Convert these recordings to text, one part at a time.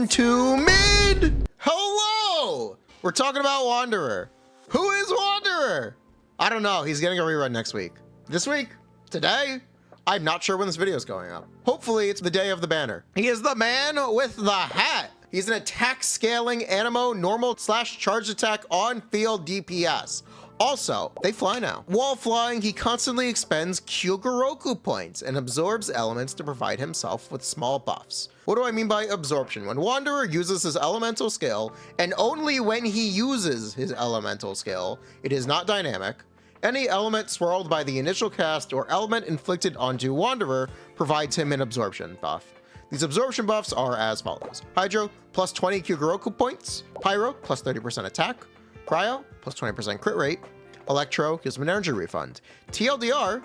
into mid. Hello. We're talking about Wanderer. Who is Wanderer? I don't know. He's getting a rerun next week. This week? Today? I'm not sure when this video is going up. Hopefully it's the day of the banner. He is the man with the hat. He's an attack scaling Animo normal / charged attack on field DPS. Also, they fly now. While flying, he constantly expends Kyogoroku points and absorbs elements to provide himself with small buffs. What do I mean by absorption? When Wanderer uses his elemental skill, and only when he uses his elemental skill, it is not dynamic, any element swirled by the initial cast or element inflicted onto Wanderer provides him an absorption buff. These absorption buffs are as follows. Hydro, plus 20 Kyogoroku points. Pyro, plus 30% attack. Cryo, plus 20% crit rate. Electro gives him an energy refund. TLDR,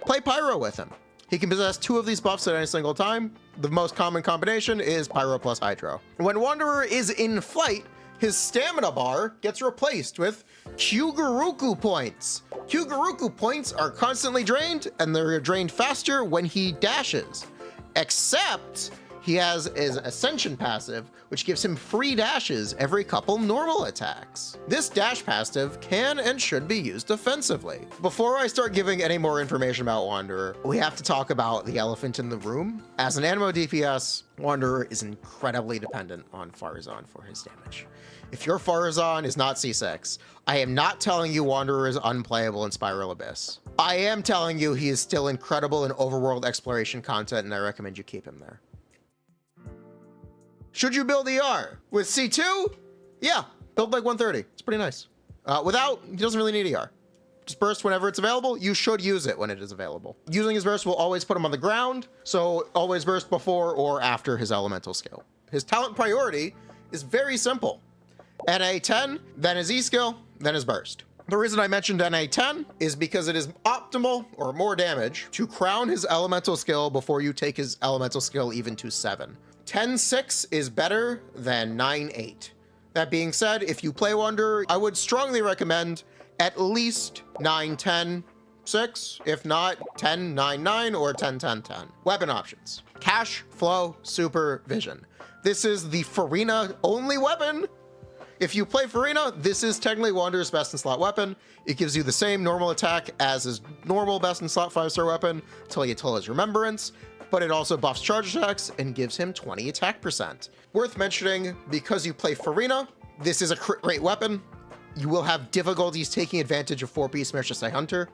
play Pyro with him. He can possess 2 of these buffs at any single time. The most common combination is Pyro plus Hydro. When Wanderer is in flight, his stamina bar gets replaced with Kyogoroku points. Kyogoroku points are constantly drained, and they're drained faster when he dashes. Except he has his Ascension passive, which gives him free dashes every couple normal attacks. This dash passive can and should be used defensively. Before I start giving any more information about Wanderer, we have to talk about the elephant in the room. As an Animo DPS, Wanderer is incredibly dependent on Faruzan for his damage. If your Faruzan is not C6, I am not telling you Wanderer is unplayable in Spiral Abyss. I am telling you he is still incredible in overworld exploration content, and I recommend you keep him there. Should you build ER? With C2? Yeah, build like 130. It's pretty nice. Without, he doesn't really need ER. Just burst whenever it's available. You should use it when it is available. Using his burst will always put him on the ground, so always burst before or after his elemental skill. His talent priority is very simple. NA 10, then his E skill, then his burst. The reason I mentioned NA 10 is because it is optimal or more damage to crown his elemental skill before you take his elemental skill even to 7. 10-6 is better than 9-8. That being said, if you play Wanderer, I would strongly recommend at least 9-10-6, if not 10-9-9 or 10-10-10. Weapon options. Cash, Flow, Supervision. This is the Farina only weapon. If you play Farina, this is technically Wanderer's best in slot weapon. It gives you the same normal attack as his normal best in slot 5-star weapon, Tuliatila's Remembrance, but it also buffs charge attacks and gives him 20 attack percent. Worth mentioning, because you play Farina, this is a crit rate weapon. You will have difficulties taking advantage of 4-piece Mirchisai Hunter.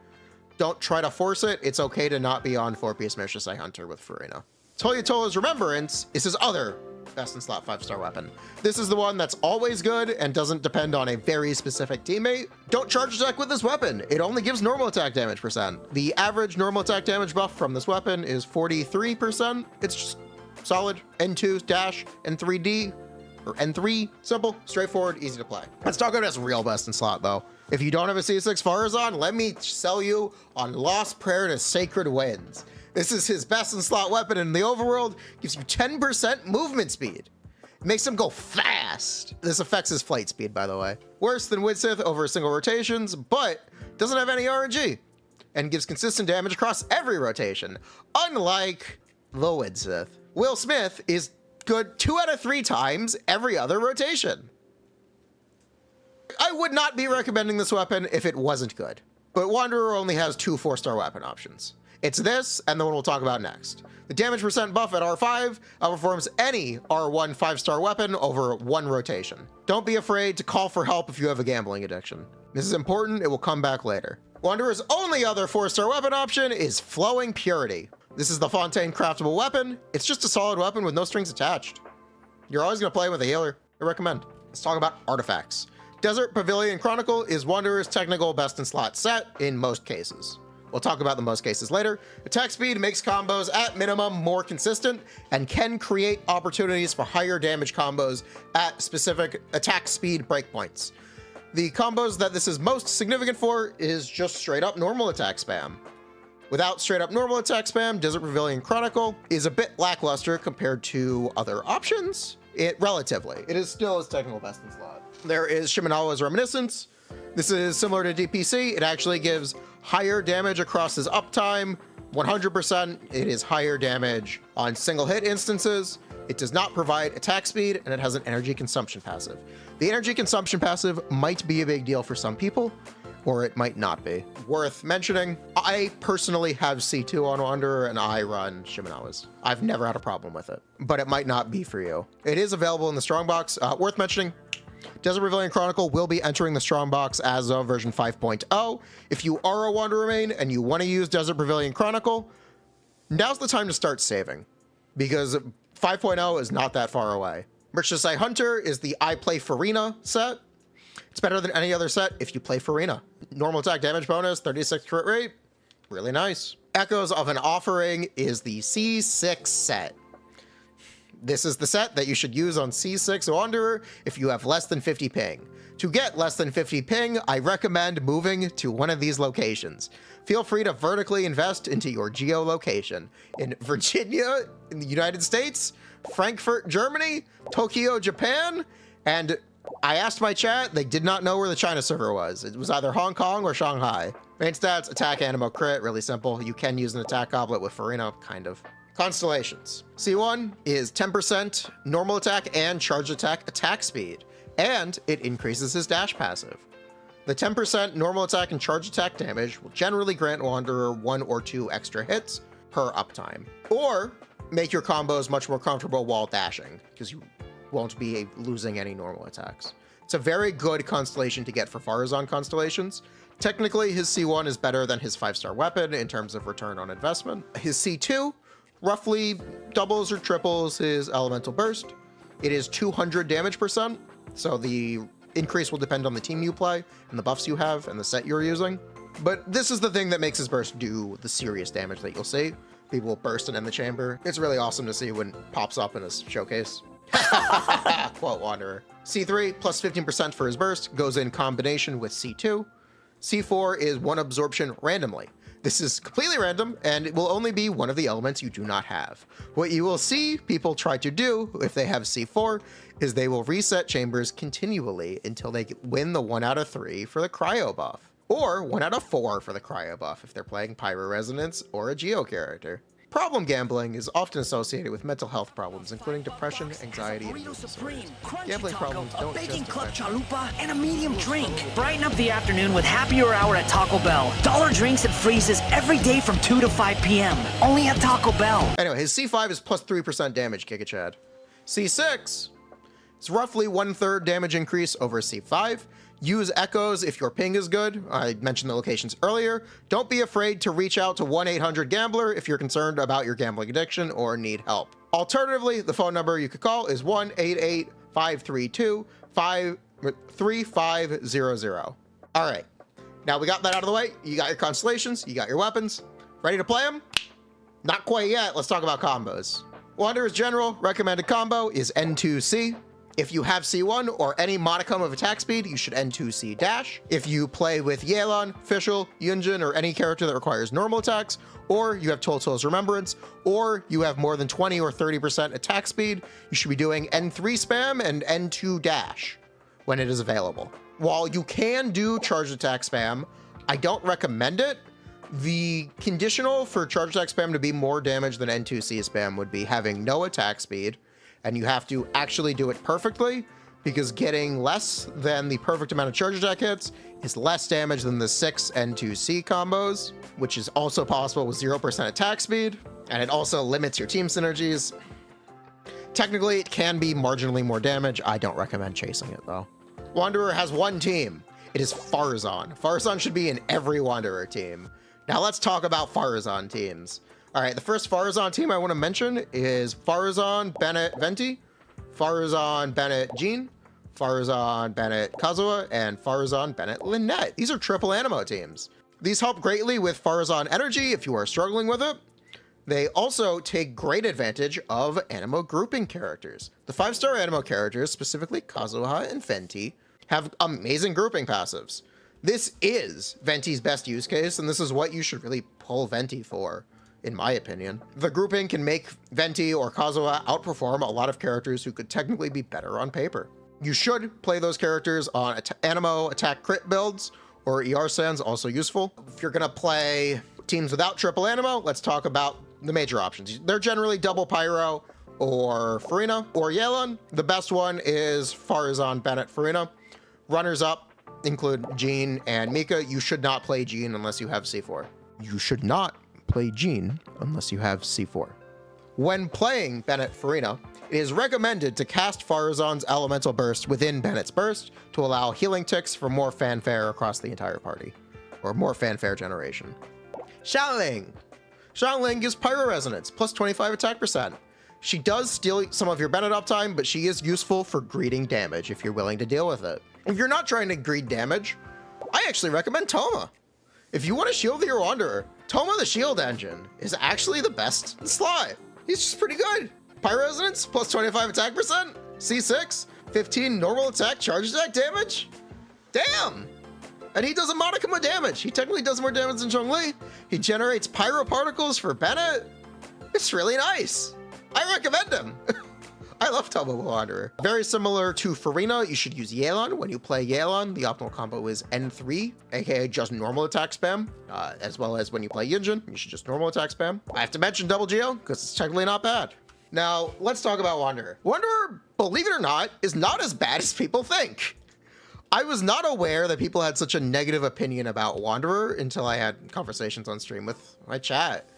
Don't try to force it. It's okay to not be on 4-piece Mirchisai Hunter with Farina. Tuliatila's Remembrance is his other best in slot 5-star weapon. This is the one that's always good and doesn't depend on a very specific teammate. Don't charge attack with this weapon. It only gives normal attack damage percent. The average normal attack damage buff from this weapon is 43%. It's just solid. N2 dash, N3D, or N3, simple, straightforward, easy to play. Let's talk about his real best in slot though. If you don't have a C6 Faruzan, let me sell you on Lost Prayer to Sacred Winds. This is his best in slot weapon in the overworld, gives you 10% movement speed. It makes him go fast. This affects his flight speed, by the way. Worse than Widsith over single rotations, but doesn't have any RNG and gives consistent damage across every rotation, unlike the Widsith. Will Smith is good 2 out of 3 times every other rotation. I would not be recommending this weapon if it wasn't good, but Wanderer only has 2 4-star weapon options. It's this and the one we'll talk about next. The damage percent buff at R5 outperforms any R1 5-star weapon over 1 rotation. Don't be afraid to call for help if you have a gambling addiction. This is important, it will come back later. Wanderer's only other 4-star weapon option is Flowing Purity. This is the Fontaine craftable weapon. It's just a solid weapon with no strings attached. You're always gonna play with a healer, I recommend. Let's talk about artifacts. Desert Pavilion Chronicle is Wanderer's technical best in slot set in most cases. We'll talk about the most cases later. Attack speed makes combos at minimum more consistent and can create opportunities for higher damage combos at specific attack speed breakpoints. The combos that this is most significant for is just straight up normal attack spam. Without straight up normal attack spam, Desert Pavilion Chronicle is a bit lackluster compared to other options. Relatively, it is still his technical best in slot. There is Shimenawa's Reminiscence. This is similar to DPC. It actually gives higher damage across his uptime, 100%. It is higher damage on single hit instances. It does not provide attack speed, and it has an energy consumption passive. The energy consumption passive might be a big deal for some people, or it might not be. Worth mentioning, I personally have C2 on Wanderer, and I run Shimenawa's. I've never had a problem with it, but it might not be for you. It is available in the Strongbox. Worth mentioning, Desert Pavilion Chronicle will be entering the Strongbox as of version 5.0. If you are a Wanderer main and you want to use Desert Pavilion Chronicle, now's the time to start saving, because 5.0 is not that far away. Merch to Say Hunter is the I Play Farina set. It's better than any other set if you play Farina. Normal attack damage bonus, 36 crit rate, really nice. Echoes of an Offering is the C6 set. This is the set that you should use on C6 Wanderer if you have less than 50 ping. To get less than 50 ping, I recommend moving to one of these locations. Feel free to vertically invest into your geolocation. In Virginia, in the United States, Frankfurt, Germany, Tokyo, Japan, and I asked my chat, they did not know where the China server was. It was either Hong Kong or Shanghai. Main stats, attack, animo, crit, really simple. You can use an attack goblet with Farina, kind of. Constellations. C1 is 10% normal attack and charge attack speed, and it increases his dash passive. The 10% normal attack and charge attack damage will generally grant Wanderer 1 or 2 extra hits per uptime, or make your combos much more comfortable while dashing, because you won't be losing any normal attacks. It's a very good constellation to get for Faruzan constellations. Technically, his C1 is better than his 5-star weapon in terms of return on investment. His C2 roughly doubles or triples his elemental burst. It is 200 damage %, so the increase will depend on the team you play and the buffs you have and the set you're using. But this is the thing that makes his burst do the serious damage that you'll see. People will burst and end the chamber. It's really awesome to see when it pops up in his showcase. Quote Wanderer. C3 plus 15% for his burst goes in combination with C2. C4 is 1 absorption randomly. This is completely random, and it will only be one of the elements you do not have. What you will see people try to do if they have C4 is they will reset chambers continually until they win the 1 out of 3 for the cryo buff, or 1 out of 4 for the cryo buff if they're playing Pyro Resonance or a Geo character. Problem gambling is often associated with mental health problems, including depression, anxiety, and mood disorders. Gambling problems don't bacon just club affect chalupa, and a medium drink. Brighten up the afternoon with Happy Hour at Taco Bell. Dollar drinks and freezes every day from 2 to 5 p.m. Only at Taco Bell. Anyway, his C5 is plus 3% damage, Giga-Chad. C6 is roughly 1/3 damage increase over C5. Use echoes if your ping is good. I mentioned the locations earlier. Don't be afraid to reach out to 1-800-GAMBLER if you're concerned about your gambling addiction or need help. Alternatively, the phone number you could call is 1-888-532-3500. All right, now we got that out of the way. You got your constellations, you got your weapons. Ready to play them? Not quite yet. Let's talk about combos. Wanderer's general recommended combo is N2C. If you have C1 or any modicum of attack speed, you should N2C dash. If you play with Yelan, Fischl, Yunjin, or any character that requires normal attacks, or you have Toltol's Remembrance, or you have more than 20 or 30% attack speed, you should be doing N3 spam and N2 dash when it is available. While you can do charge attack spam, I don't recommend it. The conditional for charge attack spam to be more damage than N2C spam would be having no attack speed, and you have to actually do it perfectly, because getting less than the perfect amount of charge attack hits is less damage than the 6 N2C combos, which is also possible with 0% attack speed, and it also limits your team synergies. Technically, it can be marginally more damage. I don't recommend chasing it, though. Wanderer has one team. It is Faruzan. Faruzan should be in every Wanderer team. Now let's talk about Faruzan teams. All right, the first Faruzan team I want to mention is Faruzan, Bennett, Venti, Faruzan, Bennett, Jean, Faruzan, Bennett, Kazuha, and Faruzan, Bennett, Lynette. These are triple Animo teams. These help greatly with Faruzan energy if you are struggling with it. They also take great advantage of Animo grouping characters. The 5-star Animo characters, specifically Kazuha and Venti, have amazing grouping passives. This is Venti's best use case, and this is what you should really pull Venti for, in my opinion. The grouping can make Venti or Kazuha outperform a lot of characters who could technically be better on paper. You should play those characters on Animo attack crit builds, or ER Sands, also useful. If you're gonna play teams without triple Animo, let's talk about the major options. They're generally double Pyro or Farina or Yelan. The best one is Faruzan, Bennett, Farina. Runners up include Jean and Mika. You should not play Jean unless you have C4. You should not play Jean unless you have C4. When playing Bennett Farina, it is recommended to cast Faruzan's Elemental Burst within Bennett's Burst to allow healing ticks for more fanfare across the entire party, or more fanfare generation. Xiangling. Xiangling gives Pyro Resonance, plus 25 attack percent. She does steal some of your Bennett uptime, but she is useful for greeting damage if you're willing to deal with it. If you're not trying to greed damage, I actually recommend Toma. If you want to shield your Wanderer, Toma the Shield Engine is actually the best Sly. He's just pretty good. Pyro Resonance, plus 25 attack percent, C6, 15 normal attack, charge attack damage. Damn! And he does a modicum of damage. He technically does more damage than Zhongli. He generates pyro particles for Bennett. It's really nice. I recommend him. I love Toma the Wanderer. Very similar to Farina, you should use Yelan. When you play Yelan, the optimal combo is N3, aka just normal attack spam, as well as when you play Yinjin, you should just normal attack spam. I have to mention Double Geo, because it's technically not bad. Now, let's talk about Wanderer. Wanderer, believe it or not, is not as bad as people think. I was not aware that people had such a negative opinion about Wanderer until I had conversations on stream with my chat.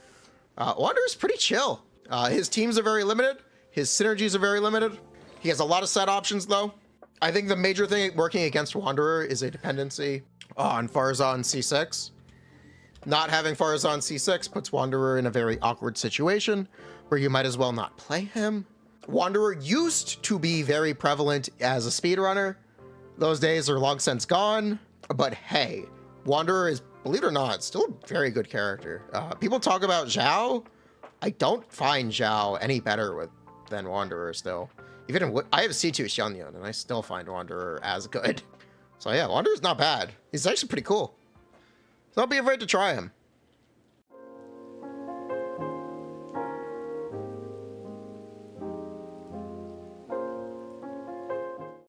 Wanderer's pretty chill. His teams are very limited. His synergies are very limited. He has a lot of set options though. I think the major thing working against Wanderer is a dependency on Faruzan C6. Not having Faruzan C6 puts Wanderer in a very awkward situation where you might as well not play him. Wanderer used to be very prevalent as a speedrunner. Those days are long since gone, but hey, Wanderer is, believe it or not, still a very good character. People talk about Zhao. I don't find Zhao any better than Wanderer still. Even I have C2 Xiangyun, and I still find Wanderer as good. So yeah, Wanderer's not bad. He's actually pretty cool. So don't be afraid to try him.